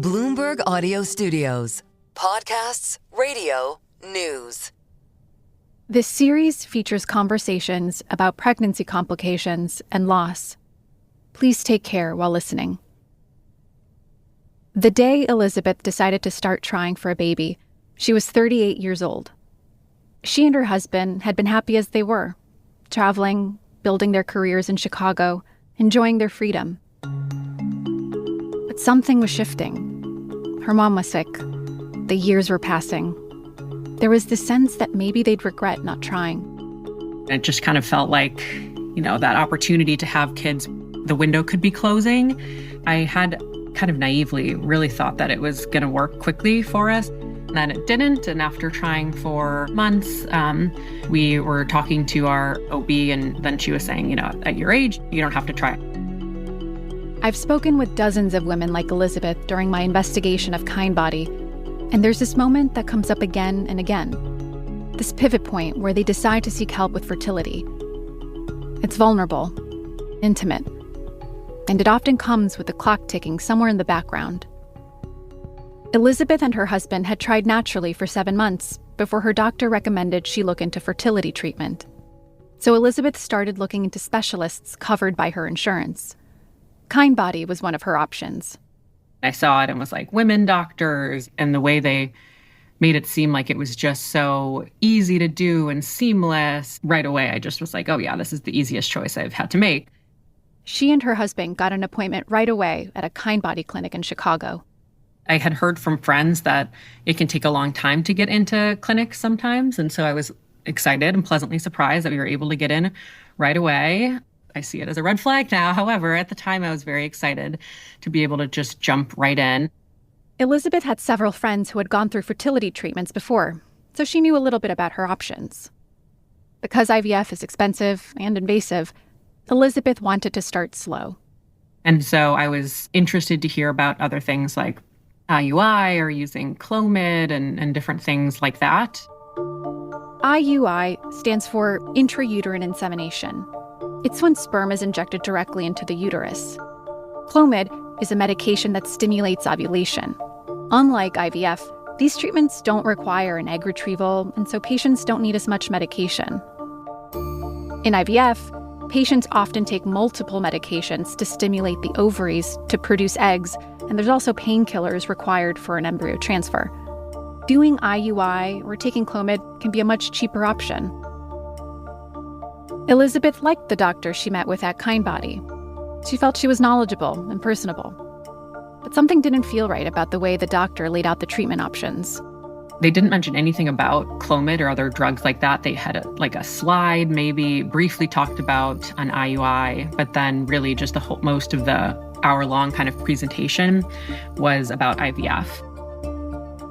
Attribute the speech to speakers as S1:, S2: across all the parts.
S1: Bloomberg Audio Studios. Podcasts, radio, news.
S2: This series features conversations about pregnancy complications and loss. Please take care while listening. The day Elizabeth decided to start trying for a baby, she was 38 years old. She and her husband had been happy as they were, traveling, building their careers in Chicago, enjoying their freedom. But something was shifting. Her mom was sick. The years were passing. There was the sense that maybe they'd regret not trying.
S3: It just kind of felt like, that opportunity to have kids, the window could be closing. I had kind of naively really thought that it was going to work quickly for us. And then it didn't. And after trying for months, we were talking to our OB, and then she was saying, at your age, you don't have to try.
S2: I've spoken with dozens of women like Elizabeth during my investigation of Kindbody, and there's this moment that comes up again and again. This pivot point where they decide to seek help with fertility. It's vulnerable, intimate, and it often comes with the clock ticking somewhere in the background. Elizabeth and her husband had tried naturally for 7 months before her doctor recommended she look into fertility treatment. So Elizabeth started looking into specialists covered by her insurance. Kindbody was one of her options.
S3: I saw it and was like, women doctors, and the way they made it seem like it was just so easy to do and seamless. Right away, I just was like, oh yeah, this is the easiest choice I've had to make.
S2: She and her husband got an appointment right away at a Kindbody clinic in Chicago.
S3: I had heard from friends that it can take a long time to get into clinics sometimes, and so I was excited and pleasantly surprised that we were able to get in right away. I see it as a red flag now. However, at the time, I was very excited to be able to just jump right in.
S2: Elizabeth had several friends who had gone through fertility treatments before, so she knew a little bit about her options. Because IVF is expensive and invasive, Elizabeth wanted to start slow.
S3: And so I was interested to hear about other things like IUI or using Clomid and different things like that.
S2: IUI stands for intrauterine insemination. It's when sperm is injected directly into the uterus. Clomid is a medication that stimulates ovulation. Unlike IVF, these treatments don't require an egg retrieval, and so patients don't need as much medication. In IVF, patients often take multiple medications to stimulate the ovaries to produce eggs, and there's also painkillers required for an embryo transfer. Doing IUI or taking Clomid can be a much cheaper option. Elizabeth liked the doctor she met with at Kindbody. She felt she was knowledgeable and personable. But something didn't feel right about the way the doctor laid out the treatment options.
S3: They didn't mention anything about Clomid or other drugs like that. They had a slide, maybe briefly talked about an IUI, but then really just most of the hour-long kind of presentation was about IVF.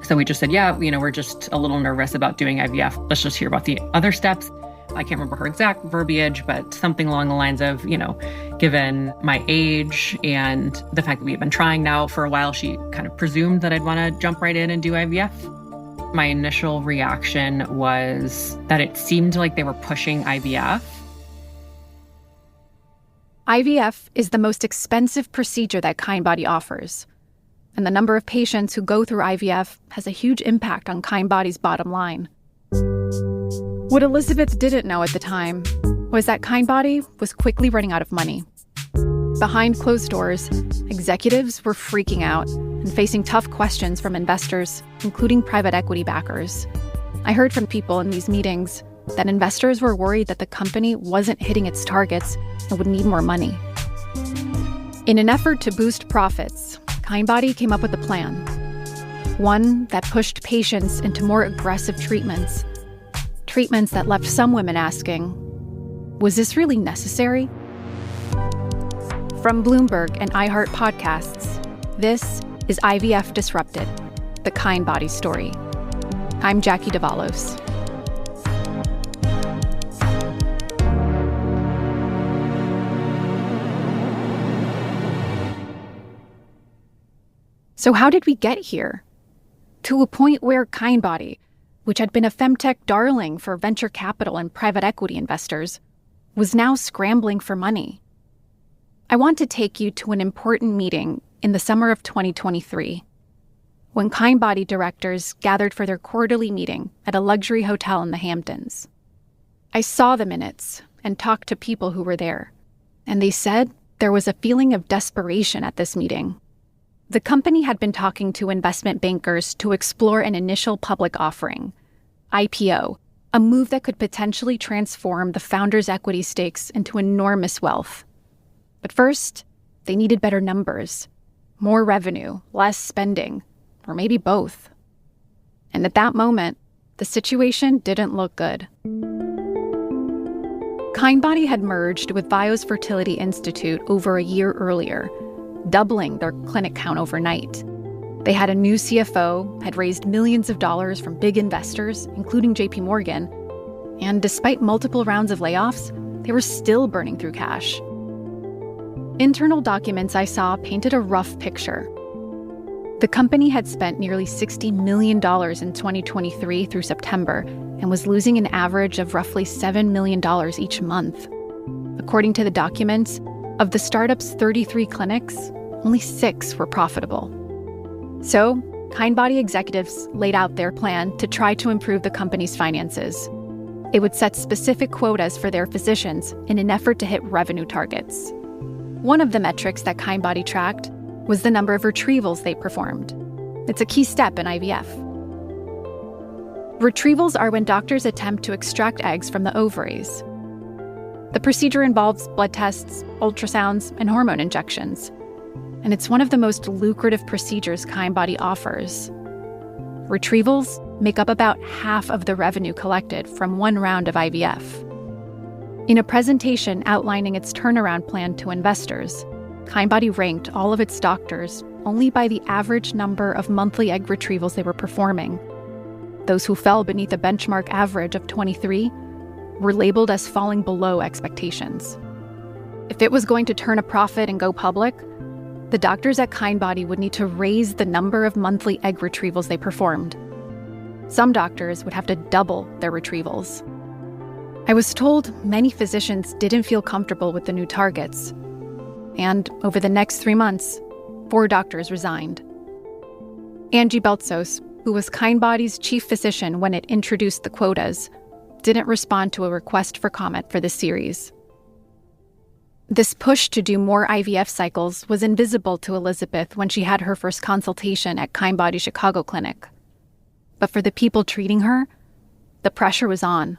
S3: So we just said, we're just a little nervous about doing IVF. Let's just hear about the other steps. I can't remember her exact verbiage, but something along the lines of, given my age and the fact that we have been trying now for a while, she kind of presumed that I'd want to jump right in and do IVF. My initial reaction was that it seemed like they were pushing IVF.
S2: IVF is the most expensive procedure that Kindbody offers, and the number of patients who go through IVF has a huge impact on Kindbody's bottom line. What Elizabeth didn't know at the time was that Kindbody was quickly running out of money. Behind closed doors, executives were freaking out and facing tough questions from investors, including private equity backers. I heard from people in these meetings that investors were worried that the company wasn't hitting its targets and would need more money. In an effort to boost profits, Kindbody came up with a plan. One that pushed patients into more aggressive treatments that left some women asking, was this really necessary? From Bloomberg and iHeart Podcasts, this is IVF Disrupted, the Kindbody Story. I'm Jackie Davalos. So how did we get here? To a point where Kindbody, which had been a femtech darling for venture capital and private equity investors, was now scrambling for money. I want to take you to an important meeting in the summer of 2023. when Kindbody directors gathered for their quarterly meeting at a luxury hotel in the Hamptons. I saw the minutes and talked to people who were there, and they said there was a feeling of desperation at this meeting. The company had been talking to investment bankers to explore an initial public offering, IPO, a move that could potentially transform the founders' equity stakes into enormous wealth. But first, they needed better numbers, more revenue, less spending, or maybe both. And at that moment, the situation didn't look good. Kindbody had merged with Vio's Fertility Institute over a year earlier, doubling their clinic count overnight. They had a new CFO, had raised millions of dollars from big investors, including JP Morgan, and despite multiple rounds of layoffs, they were still burning through cash. Internal documents I saw painted a rough picture. The company had spent nearly $60 million in 2023 through September and was losing an average of roughly $7 million each month. According to the documents, of the startup's 33 clinics, only 6 were profitable. So, Kindbody executives laid out their plan to try to improve the company's finances. It would set specific quotas for their physicians in an effort to hit revenue targets. One of the metrics that Kindbody tracked was the number of retrievals they performed. It's a key step in IVF. Retrievals are when doctors attempt to extract eggs from the ovaries. The procedure involves blood tests, ultrasounds, and hormone injections. And it's one of the most lucrative procedures Kindbody offers. Retrievals make up about half of the revenue collected from one round of IVF. In a presentation outlining its turnaround plan to investors, Kindbody ranked all of its doctors only by the average number of monthly egg retrievals they were performing. Those who fell beneath a benchmark average of 23 were labeled as falling below expectations. If it was going to turn a profit and go public, the doctors at Kindbody would need to raise the number of monthly egg retrievals they performed. Some doctors would have to double their retrievals. I was told many physicians didn't feel comfortable with the new targets. And over the next 3 months, 4 doctors resigned. Angie Beltsos, who was Kindbody's chief physician when it introduced the quotas, didn't respond to a request for comment for this series. This push to do more IVF cycles was invisible to Elizabeth when she had her first consultation at Kindbody Chicago clinic. But for the people treating her, the pressure was on.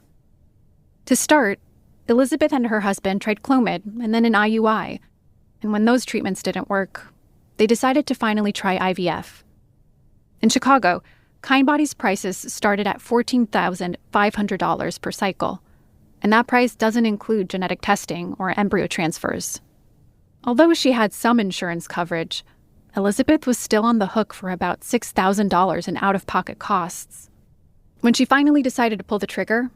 S2: To start, Elizabeth and her husband tried Clomid and then an IUI, and when those treatments didn't work, they decided to finally try IVF. In Chicago, Kindbody's prices started at $14,500 per cycle, and that price doesn't include genetic testing or embryo transfers. Although she had some insurance coverage, Elizabeth was still on the hook for about $6,000 in out-of-pocket costs. When she finally decided to pull the trigger,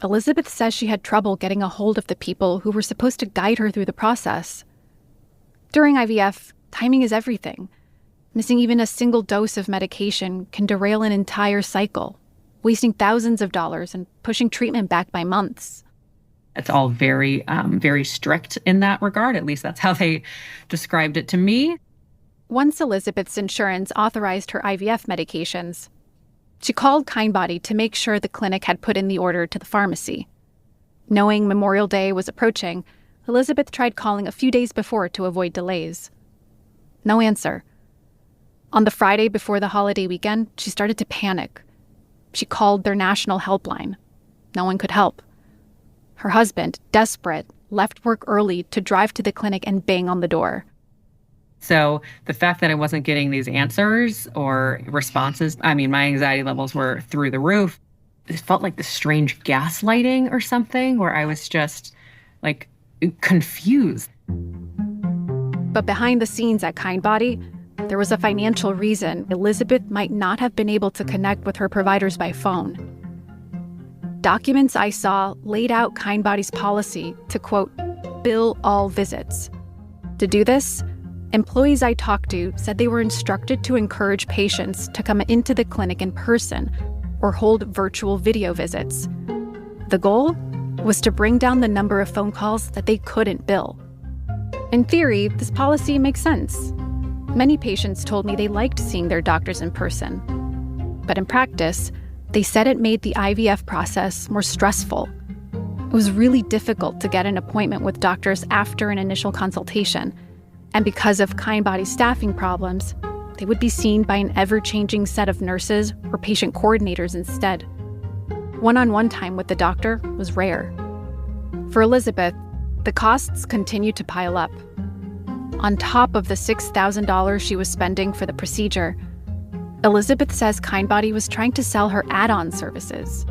S2: Elizabeth says she had trouble getting a hold of the people who were supposed to guide her through the process. During IVF, timing is everything. Missing even a single dose of medication can derail an entire cycle, wasting thousands of dollars and pushing treatment back by months.
S3: It's all very, very strict in that regard. At least that's how they described it to me.
S2: Once Elizabeth's insurance authorized her IVF medications, she called Kindbody to make sure the clinic had put in the order to the pharmacy. Knowing Memorial Day was approaching, Elizabeth tried calling a few days before to avoid delays. No answer. On the Friday before the holiday weekend, she started to panic. She called their national helpline. No one could help. Her husband, desperate, left work early to drive to the clinic and bang on the door.
S3: So the fact that I wasn't getting these answers or responses, my anxiety levels were through the roof. It felt like this strange gaslighting or something where I was just confused.
S2: But behind the scenes at Kindbody, there was a financial reason Elizabeth might not have been able to connect with her providers by phone. Documents I saw laid out Kindbody's policy to, quote, bill all visits. To do this, employees I talked to said they were instructed to encourage patients to come into the clinic in person or hold virtual video visits. The goal was to bring down the number of phone calls that they couldn't bill. In theory, this policy makes sense. Many patients told me they liked seeing their doctors in person. But in practice, they said it made the IVF process more stressful. It was really difficult to get an appointment with doctors after an initial consultation. And because of Kindbody's staffing problems, they would be seen by an ever-changing set of nurses or patient coordinators instead. One-on-one time with the doctor was rare. For Elizabeth, the costs continued to pile up. On top of the $6,000 she was spending for the procedure, Elizabeth says Kindbody was trying to sell her add-on services.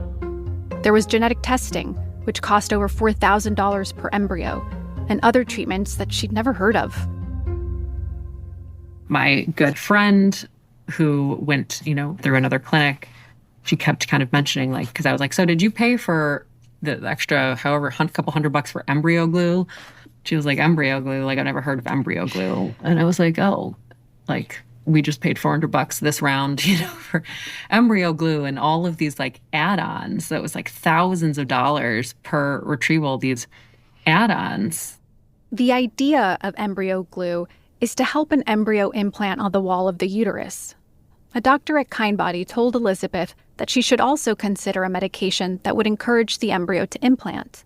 S2: There was genetic testing, which cost over $4,000 per embryo, and other treatments that she'd never heard of.
S3: My good friend who went, through another clinic, she kept kind of mentioning, because I was like, so did you pay for the extra, couple $100 for embryo glue? She was like, embryo glue? I've never heard of embryo glue. And I was like, oh, we just paid $400 this round, for embryo glue and all of these add-ons. That was thousands of dollars per retrieval, these add-ons.
S2: The idea of embryo glue is to help an embryo implant on the wall of the uterus. A doctor at Kindbody told Elizabeth that she should also consider a medication that would encourage the embryo to implant.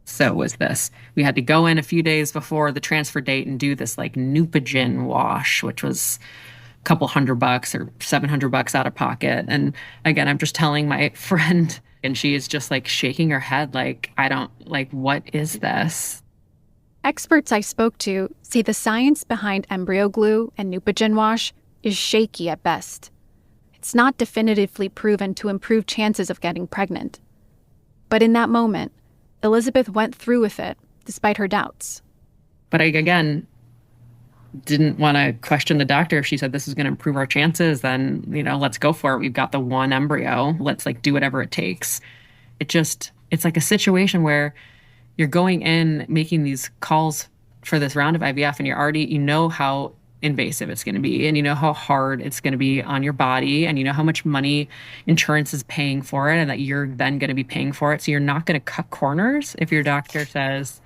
S3: So was this. We had to go in a few days before the transfer date and do this Neupogen wash, which was a couple $100 or $700 out of pocket. And again, I'm just telling my friend, and she is just shaking her head what is this?
S2: Experts I spoke to say the science behind embryo glue and Neupogen wash is shaky at best. It's not definitively proven to improve chances of getting pregnant. But in that moment, Elizabeth went through with it, despite her doubts.
S3: But I, again, didn't want to question the doctor. If she said this is going to improve our chances, then, let's go for it. We've got the one embryo. Let's do whatever it takes. It's a situation where you're going in, making these calls for this round of IVF, and you're already, how invasive it's going to be, and how hard it's going to be on your body, and how much money insurance is paying for it, and that you're then going to be paying for it. So you're not going to cut corners. If your doctor says,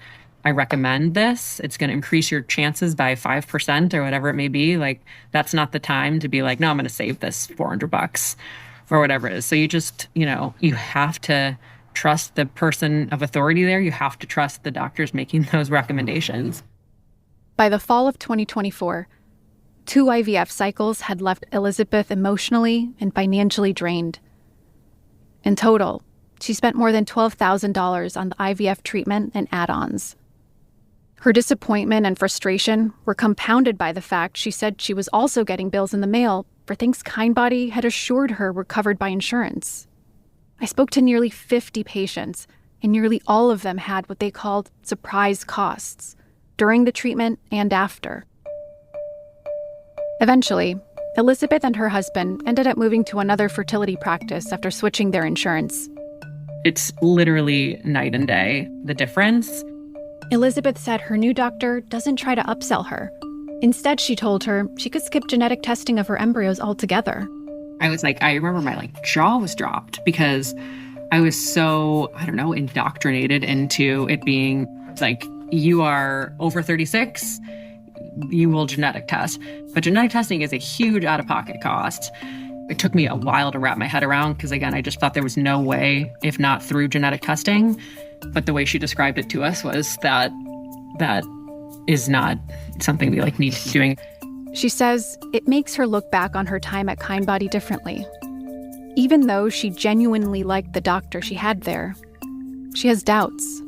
S3: I recommend this, it's going to increase your chances by 5% or whatever it may be, that's not the time to be no, I'm going to save this $400 or whatever it is. So you just, you have to trust the person of authority there. You have to trust the doctors making those recommendations.
S2: By the fall of 2024, 2 IVF cycles had left Elizabeth emotionally and financially drained. In total, she spent more than $12,000 on the IVF treatment and add-ons. Her disappointment and frustration were compounded by the fact she said she was also getting bills in the mail for things Kindbody had assured her were covered by insurance. I spoke to nearly 50 patients, and nearly all of them had what they called surprise costs during the treatment and after. Eventually, Elizabeth and her husband ended up moving to another fertility practice after switching their insurance.
S3: It's literally night and day, the difference.
S2: Elizabeth said her new doctor doesn't try to upsell her. Instead, she told her she could skip genetic testing of her embryos altogether.
S3: I was I remember my jaw was dropped because I was so, indoctrinated into it being you are over 36, you will genetic test. But genetic testing is a huge out-of-pocket cost. It took me a while to wrap my head around because, again, I just thought there was no way, if not through genetic testing. But the way she described it to us was that is not something we need to be doing.
S2: She says it makes her look back on her time at Kindbody differently. Even though she genuinely liked the doctor she had there, she has doubts.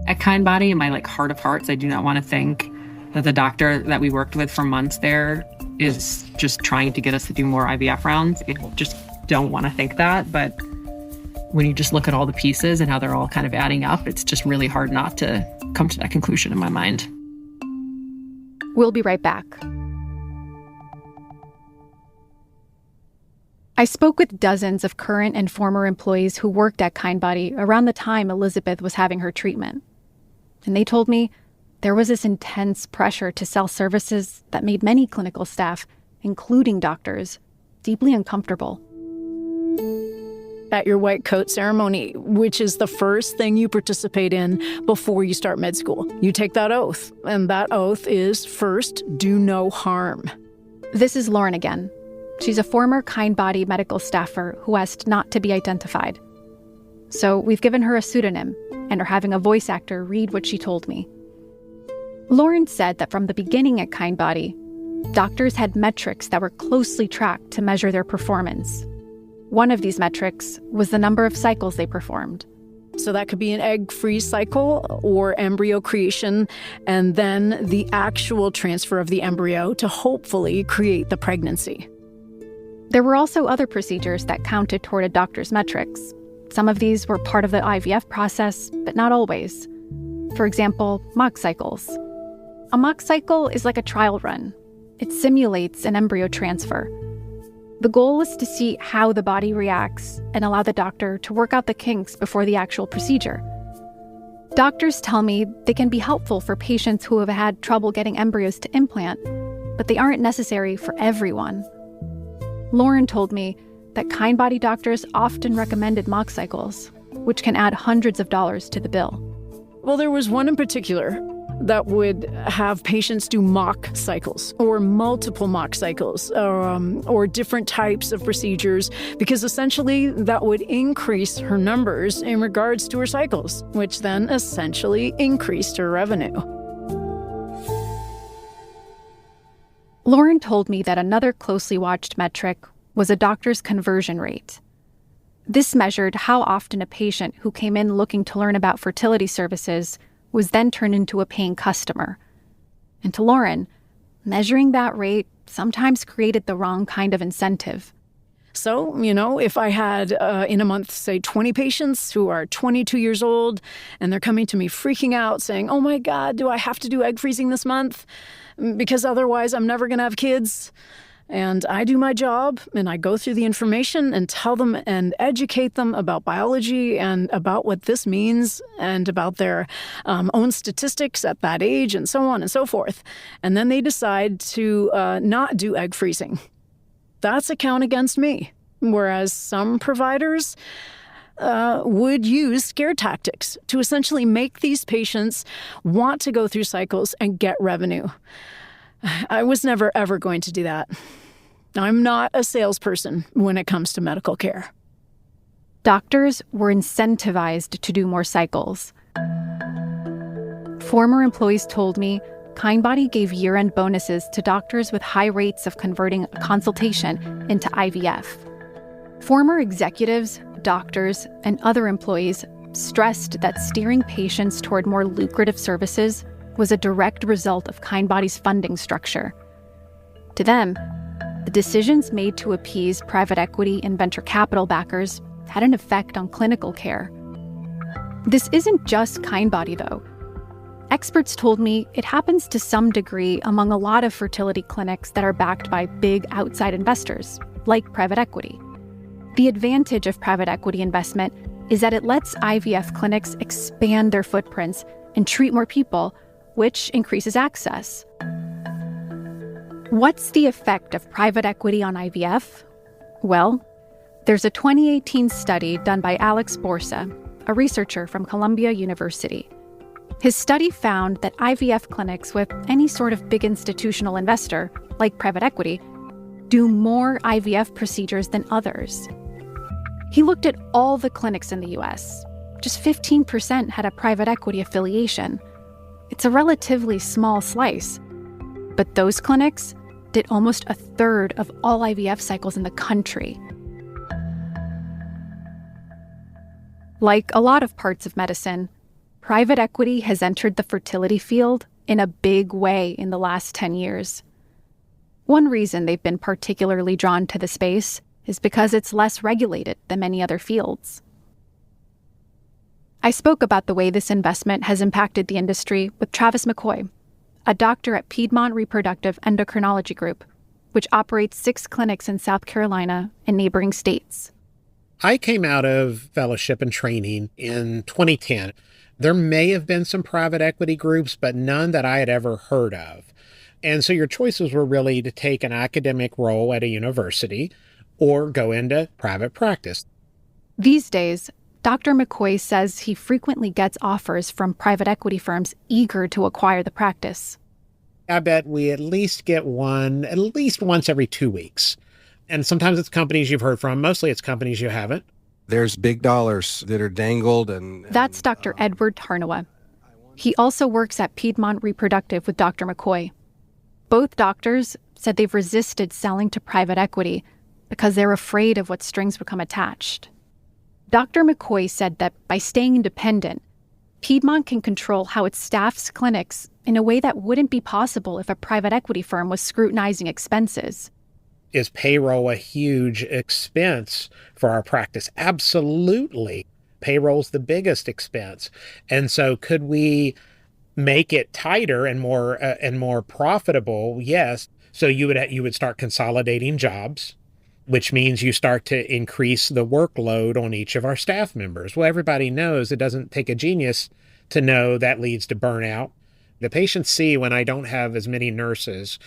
S3: At Kindbody, in my heart of hearts, I do not want to think that the doctor that we worked with for months there is just trying to get us to do more IVF rounds. I just don't want to think that. But when you just look at all the pieces and how they're all kind of adding up, it's just really hard not to come to that conclusion in my mind.
S2: We'll be right back. I spoke with dozens of current and former employees who worked at Kindbody around the time Elizabeth was having her treatment. And they told me there was this intense pressure to sell services that made many clinical staff, including doctors, deeply uncomfortable.
S4: at your white coat ceremony, which is the first thing you participate in before you start med school. You take that oath, and that oath is first, do no harm.
S2: This is Lauren again. She's a former Kindbody medical staffer who asked not to be identified. So we've given her a pseudonym and are having a voice actor read what she told me. Lauren said that from the beginning at Kindbody, doctors had metrics that were closely tracked to measure their performance. One of these metrics was the number of cycles they performed.
S4: So that could be an egg-free cycle or embryo creation, and then the actual transfer of the embryo to hopefully create the pregnancy.
S2: There were also other procedures that counted toward a doctor's metrics. Some of these were part of the IVF process, but not always. For example, mock cycles. A mock cycle is like a trial run. It simulates an embryo transfer. The goal is to see how the body reacts and allow the doctor to work out the kinks before the actual procedure. Doctors tell me they can be helpful for patients who have had trouble getting embryos to implant, but they aren't necessary for everyone. Lauren told me that Kindbody doctors often recommended mock cycles, which can add hundreds of dollars to the bill.
S4: Well, there was one in particular that would have patients do mock cycles or multiple mock cycles or different types of procedures, because essentially that would increase her numbers in regards to her cycles, which then essentially increased her revenue.
S2: Lauren told me that another closely watched metric was a doctor's conversion rate. This measured how often a patient who came in looking to learn about fertility services was then turned into a paying customer. And to Lauren, measuring that rate sometimes created the wrong kind of incentive.
S4: So, if I had in a month, say 20 patients who are 22 years old, and they're coming to me freaking out saying, oh my God, do I have to do egg freezing this month? Because otherwise I'm never going to have kids. And I do my job, and I go through the information and tell them and educate them about biology and about what this means and about their own statistics at that age and so on and so forth. And then they decide to not do egg freezing. That's a count against me. Whereas some providers would use scare tactics to essentially make these patients want to go through cycles and get revenue. I was never, ever going to do that. I'm not a salesperson when it comes to medical care.
S2: Doctors were incentivized to do more cycles. Former employees told me Kindbody gave year-end bonuses to doctors with high rates of converting a consultation into IVF. Former executives, doctors, and other employees stressed that steering patients toward more lucrative services was a direct result of Kindbody's funding structure. To them, the decisions made to appease private equity and venture capital backers had an effect on clinical care. This isn't just Kindbody, though. Experts told me it happens to some degree among a lot of fertility clinics that are backed by big outside investors, like private equity. The advantage of private equity investment is that it lets IVF clinics expand their footprints and treat more people, which increases access. What's the effect of private equity on IVF? Well, there's a 2018 study done by Alex Borsa, a researcher from Columbia University. His study found that IVF clinics with any sort of big institutional investor, like private equity, do more IVF procedures than others. He looked at all the clinics in the US. Just 15% had a private equity affiliation. It's a relatively small slice. But those clinics did almost a third of all IVF cycles in the country. Like a lot of parts of medicine, private equity has entered the fertility field in a big way in the last 10 years. One reason they've been particularly drawn to the space is because it's less regulated than many other fields. I spoke about the way this investment has impacted the industry with Travis McCoy, a doctor at Piedmont Reproductive Endocrinology Group, which operates 6 clinics in South Carolina and neighboring states.
S5: I came out of fellowship and training in 2010. There may have been some private equity groups, but none that I had ever heard of. And so your choices were really to take an academic role at a university or go into private practice.
S2: These days, Dr. McCoy says he frequently gets offers from private equity firms eager to acquire the practice.
S5: I bet we at least get one at least once every 2 weeks. And sometimes it's companies you've heard from. Mostly it's companies you haven't.
S6: There's big dollars that are dangled.
S2: That's Dr. Edward Tarnowa. He also works at Piedmont Reproductive with Dr. McCoy. Both doctors said they've resisted selling to private equity because they're afraid of what strings become attached. Dr. McCoy said that by staying independent, Piedmont can control how it staffs clinics in a way that wouldn't be possible if a private equity firm was scrutinizing expenses.
S5: Is payroll a huge expense for our practice? Absolutely. Payroll's the biggest expense. And so could we make it tighter and more profitable? Yes. So you would start consolidating jobs, which means you start to increase the workload on each of our staff members. Well, everybody knows it doesn't take a genius to know that leads to burnout. The patients see when I don't have as many nurses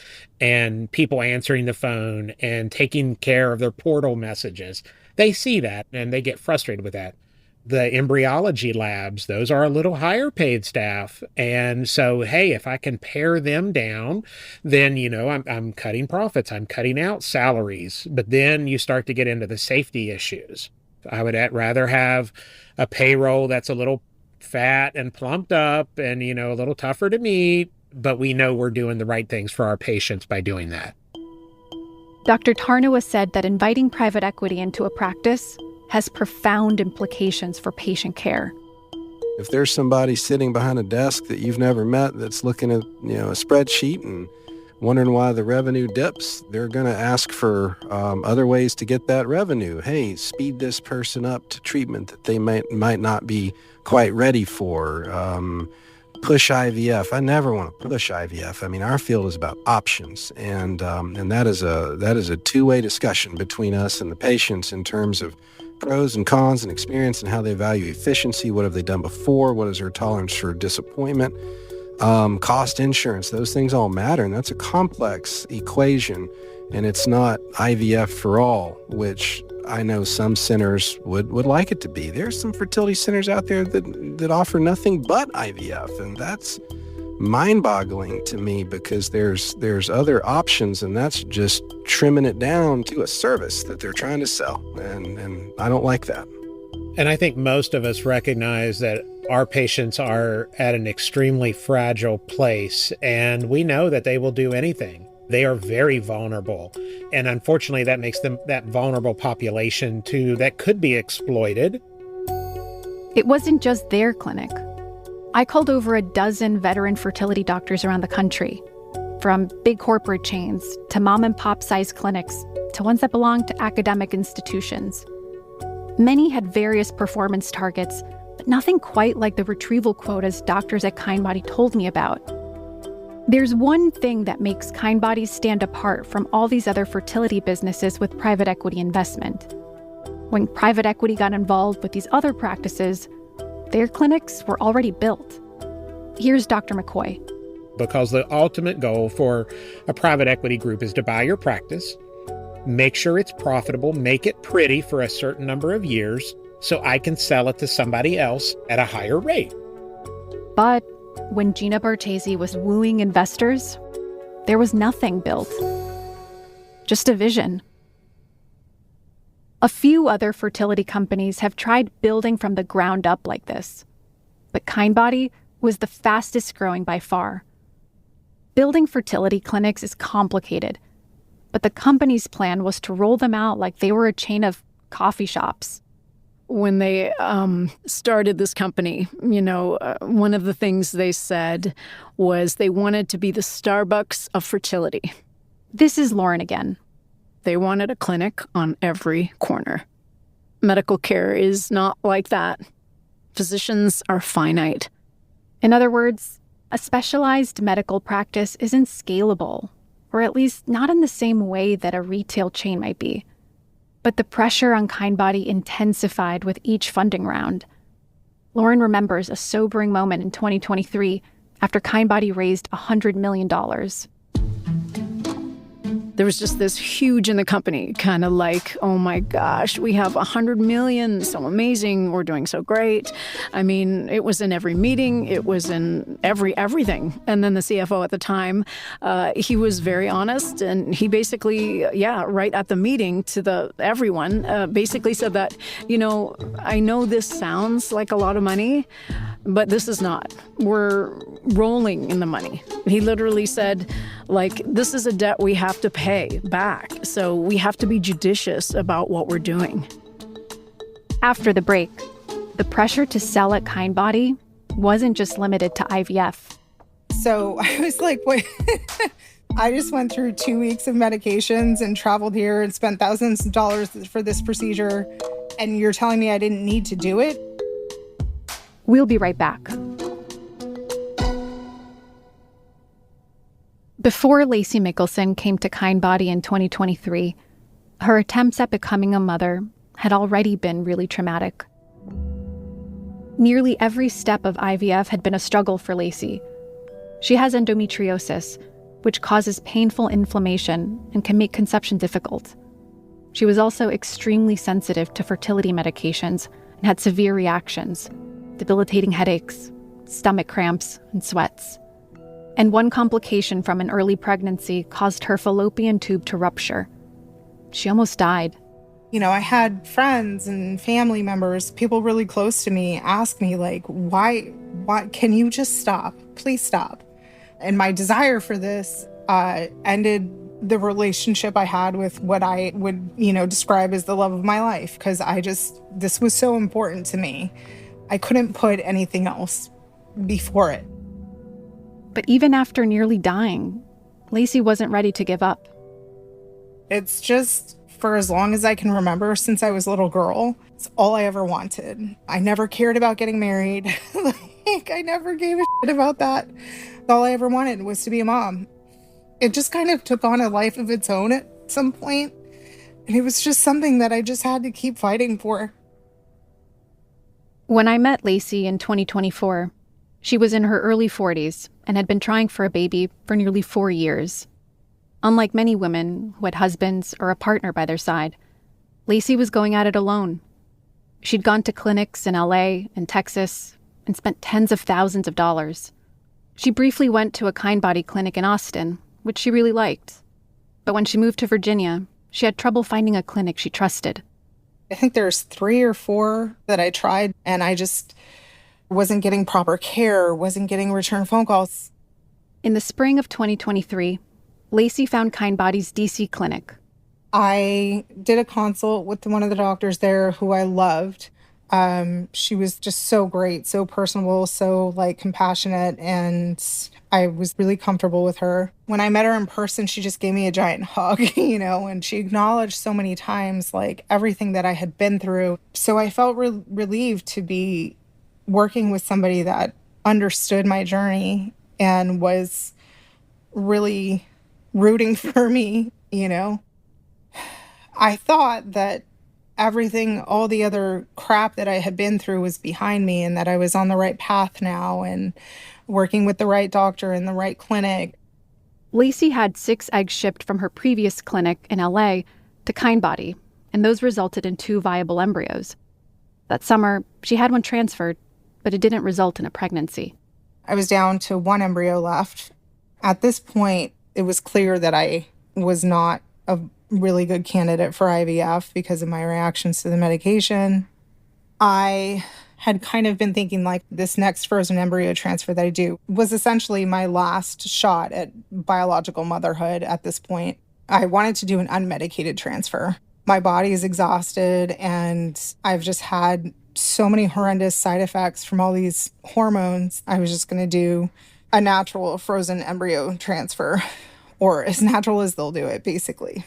S5: and people answering the phone and taking care of their portal messages. They see that and they get frustrated with that. The embryology labs, those are a little higher paid staff. And so, hey, if I can pare them down, then, I'm cutting profits. I'm cutting out salaries. But then you start to get into the safety issues. I would rather have a payroll that's a little fat and plumped up and, a little tougher to meet, but we know we're doing the right things for our patients by doing that.
S2: Dr. Tarnowa said that inviting private equity into a practice has profound implications for patient care.
S6: If there's somebody sitting behind a desk that you've never met that's looking at, a spreadsheet and wondering why the revenue dips, they're going to ask for other ways to get that revenue. Hey, speed this person up to treatment that they might not be quite ready for. Push IVF. I never want to push IVF. I mean, our field is about options, and that is a two-way discussion between us and the patients in terms of pros and cons and experience and how they value efficiency. What have they done before? What is their tolerance for disappointment? Cost, insurance, those things all matter, and that's a complex equation, and it's not IVF for all, which I know some centers would like it to be. There's some fertility centers out there that offer nothing but IVF, and that's mind-boggling to me because there's other options, and that's just trimming it down to a service that they're trying to sell, and I don't like that.
S5: And I think most of us recognize that our patients are at an extremely fragile place, and we know that they will do anything. They are very vulnerable. And unfortunately, that makes them that vulnerable population too that could be exploited.
S2: It wasn't just their clinic. I called over a dozen veteran fertility doctors around the country, from big corporate chains to mom and pop sized clinics to ones that belong to academic institutions. Many had various performance targets, but nothing quite like the retrieval quotas doctors at Kindbody told me about. There's one thing that makes Kindbody stand apart from all these other fertility businesses with private equity investment. When private equity got involved with these other practices, their clinics were already built. Here's Dr. McCoy.
S5: Because the ultimate goal for a private equity group is to buy your practice, make sure it's profitable, make it pretty for a certain number of years so I can sell it to somebody else at a higher rate.
S2: But when Gina Bartesi was wooing investors, there was nothing built. Just a vision. A few other fertility companies have tried building from the ground up like this, but Kindbody was the fastest growing by far. Building fertility clinics is complicated, but the company's plan was to roll them out like they were a chain of coffee shops.
S4: When they started this company, one of the things they said was they wanted to be the Starbucks of fertility.
S2: This is Lauren again.
S4: They wanted a clinic on every corner. Medical care is not like that. Physicians are finite.
S2: In other words, a specialized medical practice isn't scalable, or at least not in the same way that a retail chain might be. But the pressure on Kindbody intensified with each funding round. Lauren remembers a sobering moment in 2023 after Kindbody raised $100 million.
S4: There was just this huge in the company, kind of like, oh my gosh, we have 100 million, so amazing, we're doing so great. I mean, it was in every meeting, it was in everything. And then the CFO at the time, he was very honest, and he basically, right at the meeting to everyone, basically said that, I know this sounds like a lot of money, but this is not. We're rolling in the money. He literally said, this is a debt we have to pay back. So we have to be judicious about what we're doing.
S2: After the break, the pressure to sell at Kindbody wasn't just limited to IVF.
S7: So I was like, wait, I just went through 2 weeks of medications and traveled here and spent thousands of dollars for this procedure. And you're telling me I didn't need to do it?
S2: We'll be right back. Before Lacey Mickelson came to Kindbody in 2023, her attempts at becoming a mother had already been really traumatic. Nearly every step of IVF had been a struggle for Lacey. She has endometriosis, which causes painful inflammation and can make conception difficult. She was also extremely sensitive to fertility medications and had severe reactions, debilitating headaches, stomach cramps, and sweats. And one complication from an early pregnancy caused her fallopian tube to rupture. She almost died.
S7: I had friends and family members, people really close to me, ask me, why can you just stop? Please stop. And my desire for this ended the relationship I had with what I would, describe as the love of my life, because this was so important to me. I couldn't put anything else before it.
S2: But even after nearly dying, Lacey wasn't ready to give up.
S7: It's just, for as long as I can remember, since I was a little girl, it's all I ever wanted. I never cared about getting married. I never gave a shit about that. All I ever wanted was to be a mom. It just kind of took on a life of its own at some point. And it was just something that I just had to keep fighting for.
S2: When I met Lacey in 2024, she was in her early 40s and had been trying for a baby for nearly 4 years. Unlike many women who had husbands or a partner by their side, Lacey was going at it alone. She'd gone to clinics in LA and Texas and spent tens of thousands of dollars. She briefly went to a Kindbody clinic in Austin, which she really liked. But when she moved to Virginia, she had trouble finding a clinic she trusted.
S7: I think there's 3 or 4 that I tried, and I just wasn't getting proper care, wasn't getting return phone calls.
S2: In the spring of 2023, Lacey found Kindbody's DC clinic.
S7: I did a consult with one of the doctors there who I loved. She was just so great, so personable, so compassionate, and I was really comfortable with her. When I met her in person, she just gave me a giant hug, and she acknowledged so many times everything that I had been through. So I felt relieved to be working with somebody that understood my journey and was really rooting for me, I thought that everything, all the other crap that I had been through was behind me and that I was on the right path now and working with the right doctor in the right clinic.
S2: Lacey had 6 eggs shipped from her previous clinic in LA to Kindbody, and those resulted in 2 viable embryos. That summer, she had one transferred, but it didn't result in a pregnancy.
S7: I was down to 1 embryo left. At this point, it was clear that I was not a really good candidate for IVF because of my reactions to the medication. I had kind of been thinking this next frozen embryo transfer that I do was essentially my last shot at biological motherhood at this point. I wanted to do an unmedicated transfer. My body is exhausted and I've just had so many horrendous side effects from all these hormones. I was just going to do a natural frozen embryo transfer, or as natural as they'll do it, basically.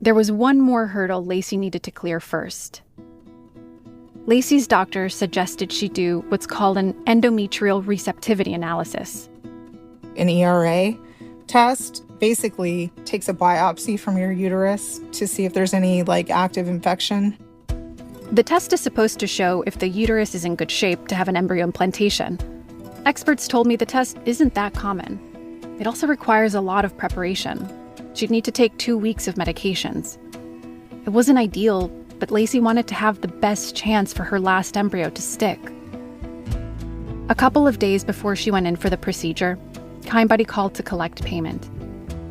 S2: There was one more hurdle Lacey needed to clear first. Lacey's doctor suggested she do what's called an endometrial receptivity analysis.
S7: An ERA test basically takes a biopsy from your uterus to see if there's any active infection.
S2: The test is supposed to show if the uterus is in good shape to have an embryo implantation. Experts told me the test isn't that common. It also requires a lot of preparation. She'd need to take 2 weeks of medications. It wasn't ideal, but Lacey wanted to have the best chance for her last embryo to stick. A couple of days before she went in for the procedure, Kindbody called to collect payment,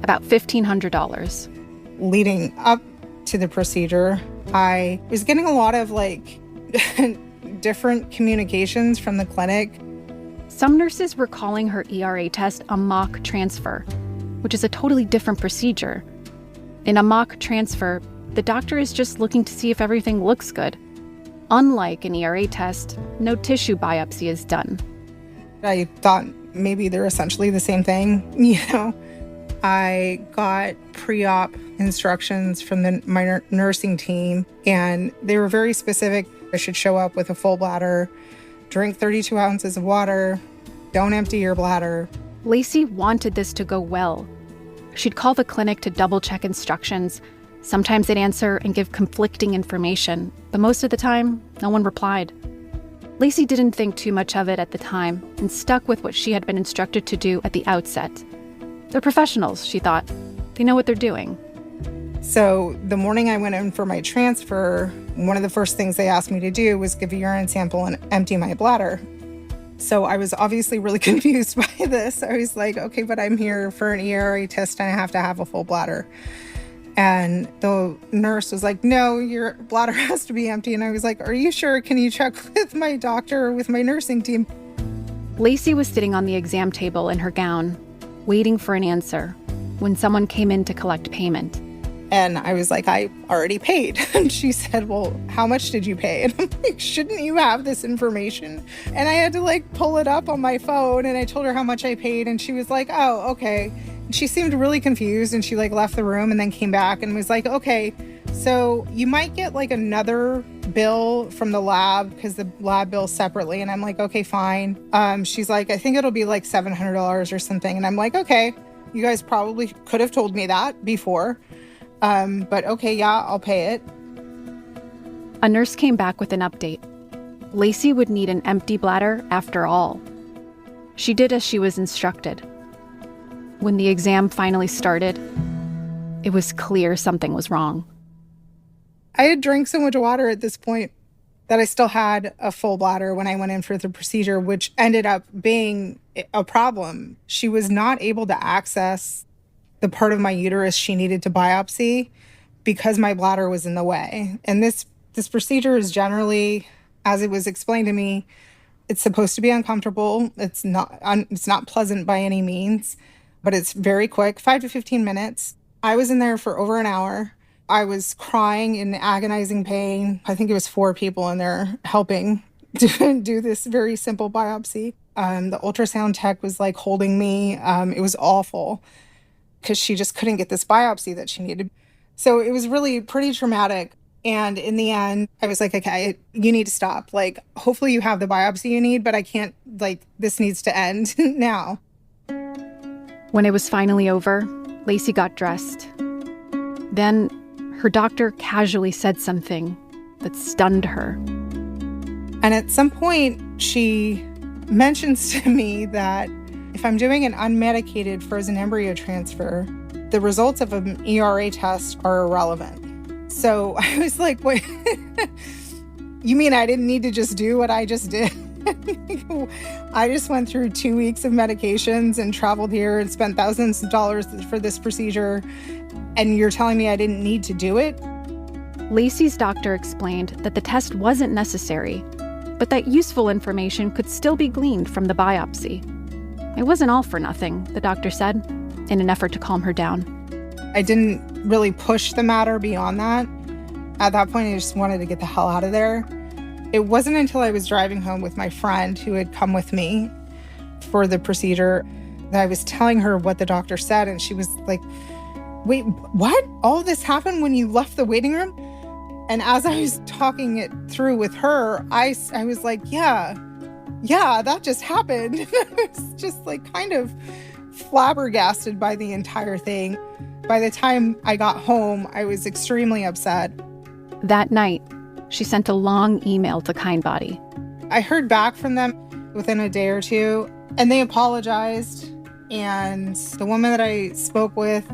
S2: about $1,500.
S7: Leading up to the procedure, I was getting a lot of different communications from the clinic.
S2: Some nurses were calling her ERA test a mock transfer, which is a totally different procedure. In a mock transfer, the doctor is just looking to see if everything looks good. Unlike an ERA test, no tissue biopsy is done.
S7: I thought maybe they're essentially the same thing, I got pre-op instructions from my nursing team, and they were very specific. I should show up with a full bladder, drink 32 ounces of water, don't empty your bladder.
S2: Lacey wanted this to go well. She'd call the clinic to double-check instructions. Sometimes they'd answer and give conflicting information, but most of the time, no one replied. Lacey didn't think too much of it at the time and stuck with what she had been instructed to do at the outset. They're professionals, she thought. They know what they're doing.
S7: So the morning I went in for my transfer, one of the first things they asked me to do was give a urine sample and empty my bladder. So I was obviously really confused by this. I was like, okay, but I'm here for an ERA test and I have to have a full bladder. And the nurse was like, no, your bladder has to be empty. And I was like, are you sure? Can you check with my doctor or with my nursing team?
S2: Lacey was sitting on the exam table in her gown, waiting for an answer, when someone came in to collect payment.
S7: And I was like, I already paid. And she said, well, how much did you pay? And I'm like, shouldn't you have this information? And I had to pull it up on my phone, and I told her how much I paid. And she was like, oh, okay. And she seemed really confused, and she left the room and then came back and was like, okay, so you might get another bill from the lab because the lab bills separately. And I'm like, okay, fine. She's like, I think it'll be $700 or something. And I'm like, okay, you guys probably could have told me that before. But okay, yeah, I'll pay it.
S2: A nurse came back with an update. Lacey would need an empty bladder after all. She did as she was instructed. When the exam finally started, it was clear something was wrong.
S7: I had drank so much water at this point that I still had a full bladder when I went in for the procedure, which ended up being a problem. She was not able to access the part of my uterus she needed to biopsy because my bladder was in the way. And this procedure is generally, as it was explained to me, it's supposed to be uncomfortable. It's not pleasant by any means, but it's very quick, 5 to 15 minutes. I was in there for over an hour. I was crying in agonizing pain. I think it was 4 people in there helping to do this very simple biopsy. The ultrasound tech was holding me. It was awful because she just couldn't get this biopsy that she needed. So it was really pretty traumatic. And in the end, I was like, okay, you need to stop. Hopefully you have the biopsy you need, but I can't, this needs to end now.
S2: When it was finally over, Lacey got dressed. Then her doctor casually said something that stunned her.
S7: And at some point, she mentions to me that if I'm doing an unmedicated frozen embryo transfer, the results of an ERA test are irrelevant. So I was like, wait, you mean I didn't need to just do what I just did? I just went through 2 weeks of medications and traveled here and spent thousands of dollars for this procedure, and you're telling me I didn't need to do it?
S2: Lacey's doctor explained that the test wasn't necessary, but that useful information could still be gleaned from the biopsy. It wasn't all for nothing, the doctor said, in an effort to calm her down.
S7: I didn't really push the matter beyond that. At that point, I just wanted to get the hell out of there. It wasn't until I was driving home with my friend who had come with me for the procedure that I was telling her what the doctor said, and she was like, wait, what? All of this happened when you left the waiting room? And as I was talking it through with her, I was like, yeah, that just happened. I was just kind of flabbergasted by the entire thing. By the time I got home, I was extremely upset.
S2: That night, she sent a long email to Kindbody.
S7: I heard back from them within a day or two, and they apologized. And the woman that I spoke with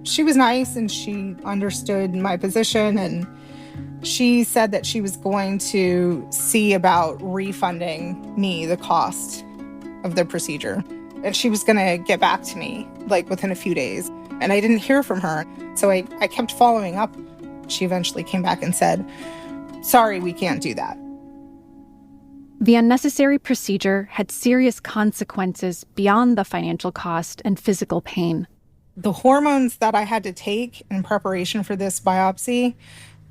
S7: She was nice and she understood my position, and she said that she was going to see about refunding me the cost of the procedure. And she was going to get back to me within a few days. And I didn't hear from her. So I kept following up. She eventually came back and said, "Sorry, we can't do that."
S2: The unnecessary procedure had serious consequences beyond the financial cost and physical pain.
S7: The hormones that I had to take in preparation for this biopsy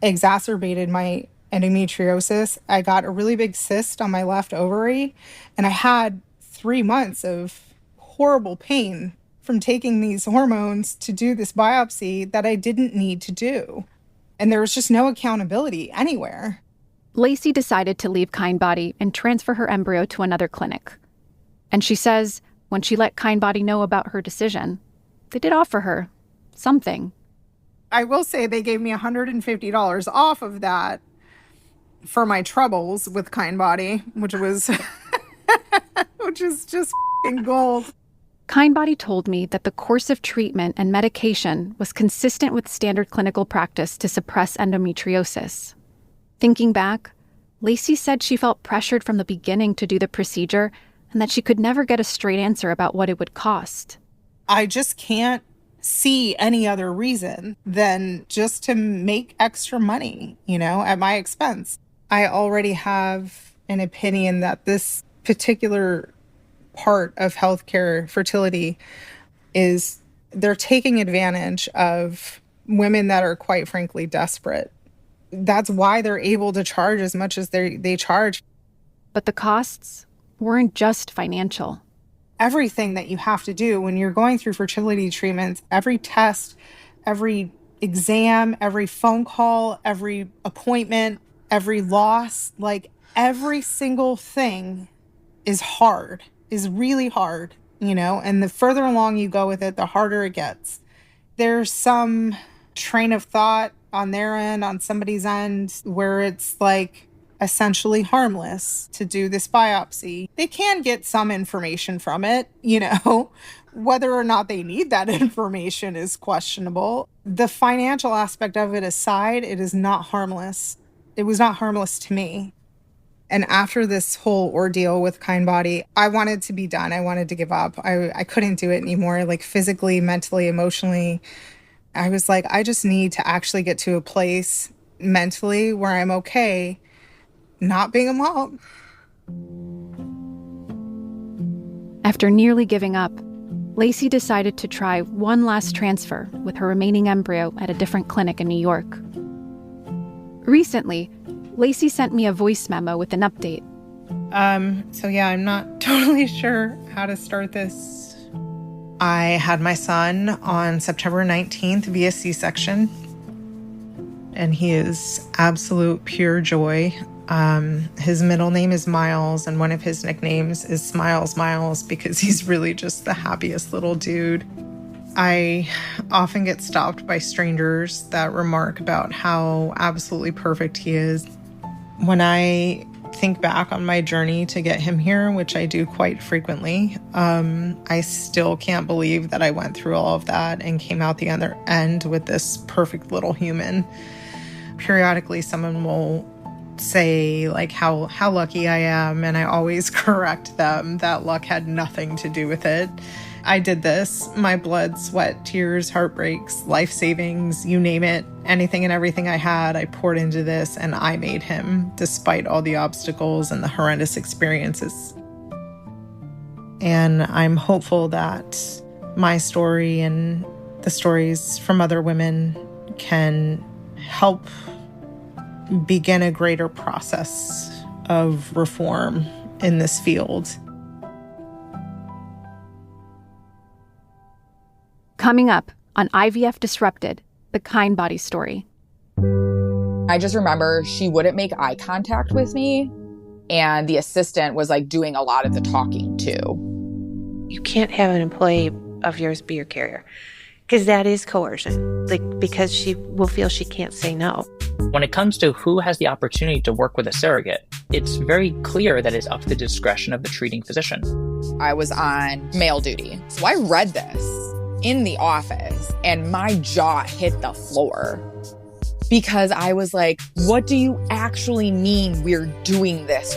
S7: exacerbated my endometriosis. I got a really big cyst on my left ovary, and I had 3 months of horrible pain from taking these hormones to do this biopsy that I didn't need to do. And there was just no accountability anywhere.
S2: Lacey decided to leave Kindbody and transfer her embryo to another clinic. And she says when she let Kindbody know about her decision, they did offer her something.
S7: I will say they gave me $150 off of that for my troubles with Kindbody, which was which is just f***ing gold.
S2: Kindbody told me that the course of treatment and medication was consistent with standard clinical practice to suppress endometriosis. Thinking back, Lacey said she felt pressured from the beginning to do the procedure and that she could never get a straight answer about what it would cost.
S7: I just can't see any other reason than just to make extra money, at my expense. I already have an opinion that this particular part of healthcare, fertility, is they're taking advantage of women that are quite frankly desperate. That's why they're able to charge as much as they charge.
S2: But the costs weren't just financial.
S7: Everything that you have to do when you're going through fertility treatments, every test, every exam, every phone call, every appointment, every loss, every single thing is hard, is really hard, and the further along you go with it, the harder it gets. There's some train of thought on their end, on somebody's end, where it's essentially harmless to do this biopsy. They can get some information from it, whether or not they need that information is questionable. The financial aspect of it aside, it is not harmless. It was not harmless to me. And after this whole ordeal with Kindbody, I wanted to be done. I wanted to give up. I couldn't do it anymore, physically, mentally, emotionally. I was I just need to actually get to a place mentally where I'm okay not being a mom.
S2: After nearly giving up, Lacey decided to try one last transfer with her remaining embryo at a different clinic in New York. Recently, Lacey sent me a voice memo with an update.
S7: I'm not totally sure how to start this. I had my son on September 19th via C-section, and he is absolute pure joy. His middle name is Miles, and one of his nicknames is Smiles Miles because he's really just the happiest little dude. I often get stopped by strangers that remark about how absolutely perfect he is. When I think back on my journey to get him here, which I do quite frequently, I still can't believe that I went through all of that and came out the other end with this perfect little human. Periodically, someone will say how lucky I am, and I always correct them that luck had nothing to do with it. I did this. My blood, sweat, tears, heartbreaks, life savings, you name it, anything and everything I had, I poured into this, and I made him, despite all the obstacles and the horrendous experiences. And I'm hopeful that my story and the stories from other women can help begin a greater process of reform in this field.
S2: Coming up on IVF Disrupted, the Kindbody Story.
S8: I just remember she wouldn't make eye contact with me, and the assistant was doing a lot of the talking too.
S9: You can't have an employee of yours be your carrier, because that is coercion, because she will feel she can't say no.
S10: When it comes to who has the opportunity to work with a surrogate, it's very clear that it's up to the discretion of the treating physician.
S8: I was on male duty, so I read this in the office and my jaw hit the floor because I was like, what do you actually mean we're doing this?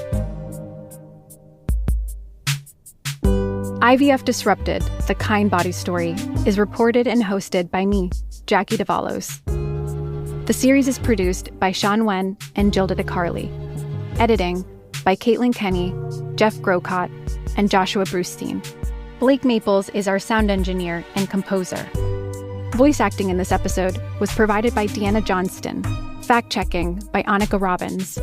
S2: IVF Disrupted, the Kindbody Story, is reported and hosted by me, Jackie Davalos. The series is produced by Sean Wen and Gilda DeCarli. Editing by Caitlin Kenny, Jeff Grocott, and Joshua Brustein. Blake Maples is our sound engineer and composer. Voice acting in this episode was provided by Deanna Johnston. Fact-checking by Annika Robbins.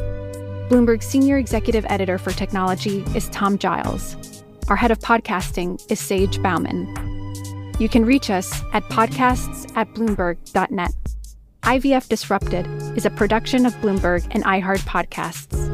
S2: Bloomberg's senior executive editor for technology is Tom Giles. Our head of podcasting is Sage Bauman. You can reach us at podcasts@bloomberg.net. IVF Disrupted is a production of Bloomberg and iHeart Podcasts.